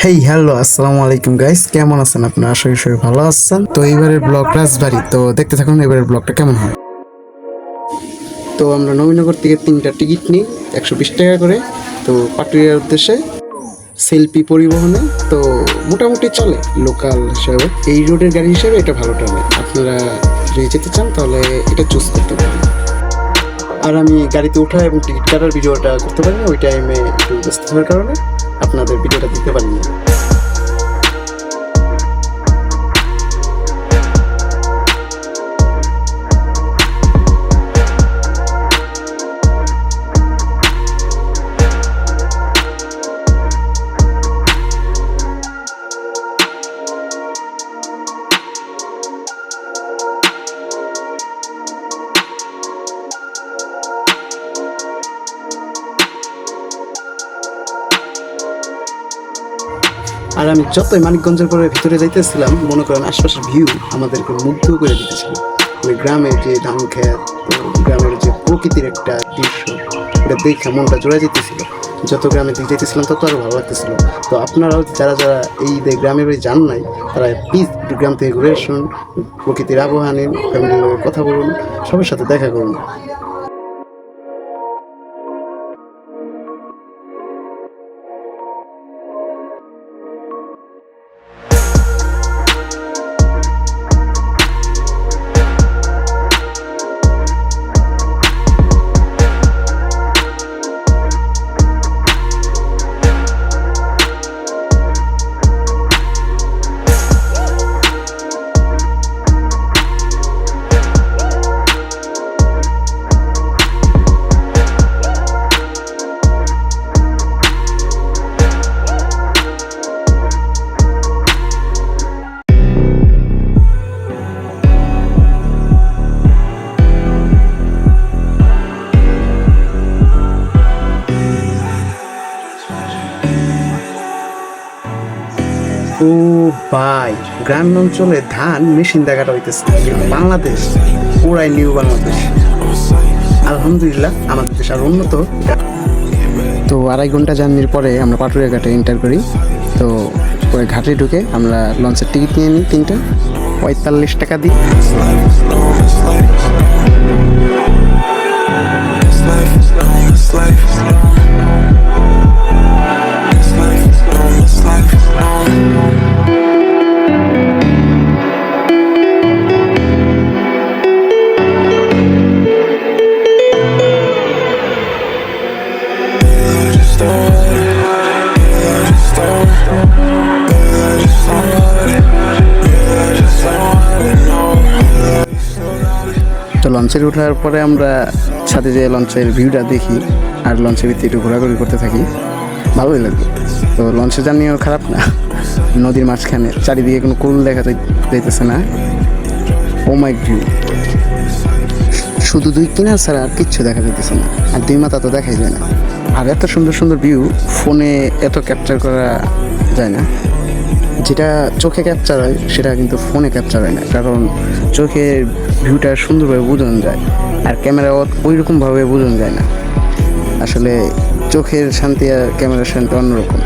Hey hello আসসালামু আলাইকুম guys, কেমন আছেন আপনারা? আশা করি সবাই ভালো আছেন। তো এইবারের ব্লগ রাজবাড়ি, তো দেখতে থাকুন এবারের ব্লগটা কেমন হয়। তো আমরা নবীনগর থেকে 3টা টিকিট নিই 120 টাকা করে। তো পাটুরিয়ার উদ্দেশ্যে সেলফি পরিবহনে। তো মোটামুটি চলে লোকাল হিসাবে, এই রোডের গাড়ি হিসাবে এটা ভালো টানে। আপনারা যদি যেতে চান তাহলে এটা চুজ করতে পারেন। আর আমি গাড়িতে ওঠা এবং টিকিট কাটার ভিডিওটা করতে পারিনি, ওই টাইমে একটু ব্যস্ত থাকার কারণে আপনাদের ভিডিওটা দিতে পারিনি। আর আমি যতই মানিকগঞ্জের পরে ভিতরে যাইতেছিলাম, মনে করেন আশপাশের ভিউ আমাদেরকে মুগ্ধ করে দিতেছিল। ওই গ্রামের যে ধান খেত, তো গ্রামের যে প্রকৃতির একটা দৃশ্য, ওটা দেখে মনটা জোড়া যেতেছিল। যত গ্রামের দিকে যেতেছিলাম তত আরও ভালো লাগতেছিল। তো আপনারাও যারা যারা এই গ্রামের বাড়ি যান নাই, তারা প্লিজ গ্রাম থেকে ঘুরে আসুন, প্রকৃতির আবহাওয়া নিন, ফ্যামিলির লোকের কথা বলুন, সবার সাথে দেখা করুন। ও ভাই, গ্রাম অঞ্চলে ধান মেশিন দেখাটা হইতেছে বাংলাদেশ পুরাই নিউ বাংলাদেশ। আলহামদুলিল্লাহ, আমাদের দেশ আর উন্নত। তো 2.5 ঘন্টা জার্নির পরে আমরা পাটুরিয়া ঘাটে এন্টার করি। তো পরে ঘাটে ঢুকে আমরা লঞ্চের টিকিট নিয়ে নিই 3টা, 45 টাকা দিই। তো লঞ্চে ওঠার পরে আমরা সাথে যে লঞ্চের ভিউটা দেখি আর লঞ্চের ভিতরে একটু ঘোরাঘুরি করতে থাকি, ভালোই লাগবে। তো লঞ্চে জার্নিও খারাপ না, নদীর মাঝখানে চারিদিকে কোনো কুল দেখা যাইতেছে না। ও মাই ভিউ, শুধু 2 কিনার ছাড়া আর কিচ্ছু দেখা যাইতেছে না, আর 2 মাথা তো দেখাই যায় না। আর এত সুন্দর সুন্দর ভিউ ফোনে এত ক্যাপচার করা যায় না। যেটা চোখে ক্যাপচার হয় সেটা কিন্তু ফোনে ক্যাপচার হয় না, কারণ চোখের ভিউটা সুন্দরভাবে বোঝানো যায়, আর ক্যামেরা ওই রকমভাবে বোঝানো যায় না। আসলে চোখের শান্তি আর ক্যামেরার শান্তি অন্যরকম।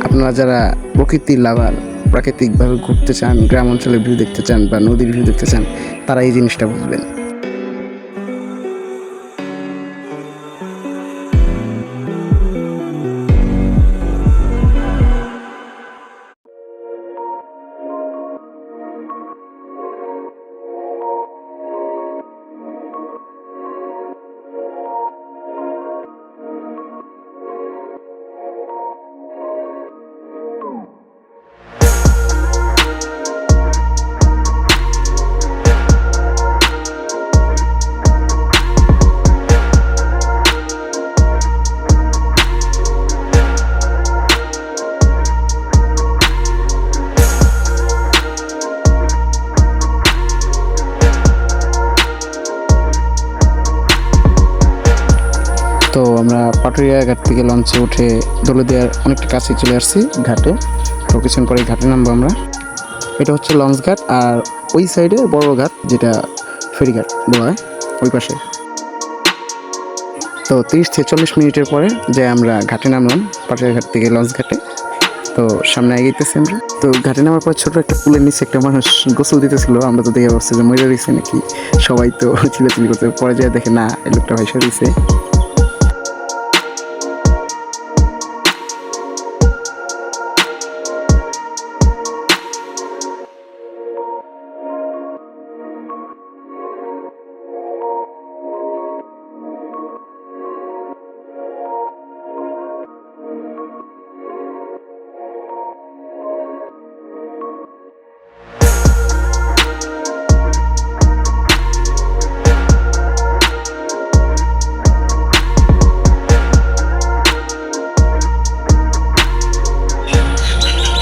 আপনারা যারা প্রকৃতির লাভার, প্রাকৃতিকভাবে ঘুরতে চান, গ্রাম অঞ্চলের ভিউ দেখতে চান বা নদীর ভিউ দেখতে চান, তারা এই জিনিসটা বুঝবেন। তো আমরা পাটুরিয়া ঘাট থেকে লঞ্চে উঠে দৌলতদিয়ার অনেকটা কাছে চলে আসছি ঘাটে। তো কিছুক্ষণ পরে ঘাটে নামবো আমরা। এটা হচ্ছে লঞ্চ ঘাট, আর ওই সাইডে বড় ঘাট যেটা ফেরিঘাট বলা হয়, ওই পাশে। তো 30 থেকে 40 মিনিটের পরে যে আমরা ঘাটে নামলাম, পাটুরিয়া ঘাট থেকে লঞ্চ ঘাটে। তো সামনে এগিয়েতেছি আমরা। তো ঘাটে নামার পর ছোট একটা পুলের নিচে একটা মানুষ গোসল দিতেছিল। আমরা তো দেখে ভাবছি যে মরে রয়েছে নাকি, সবাই তো চিল্লাচিল্লি করতে, পরে যায় দেখে না, এই লোকটা ভাইসা রয়েছে।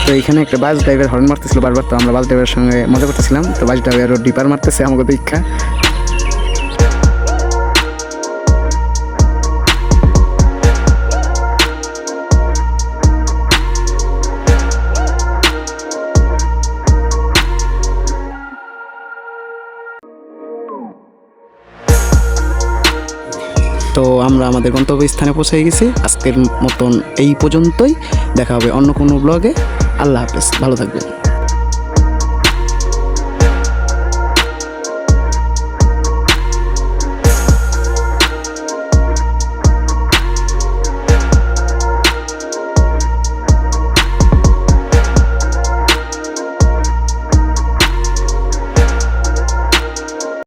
তো এখানে একটা বাস ড্রাইভার হর্ন মারতেছিল বারবার, তো আমরা বাস ড্রাইভারের সঙ্গে মজা করতেছিলাম। তো বাস ড্রাইভারও ডিপার মারতেছে আমাকে দীক্ষা। তো আমরা আমাদের গন্তব্যস্থানে পৌঁছে গেছি। আজকের মতন এই পর্যন্তই, দেখা হবে অন্য কোনো ব্লগে। আল্লাহ হাফেজ, ভালো থাকবেন।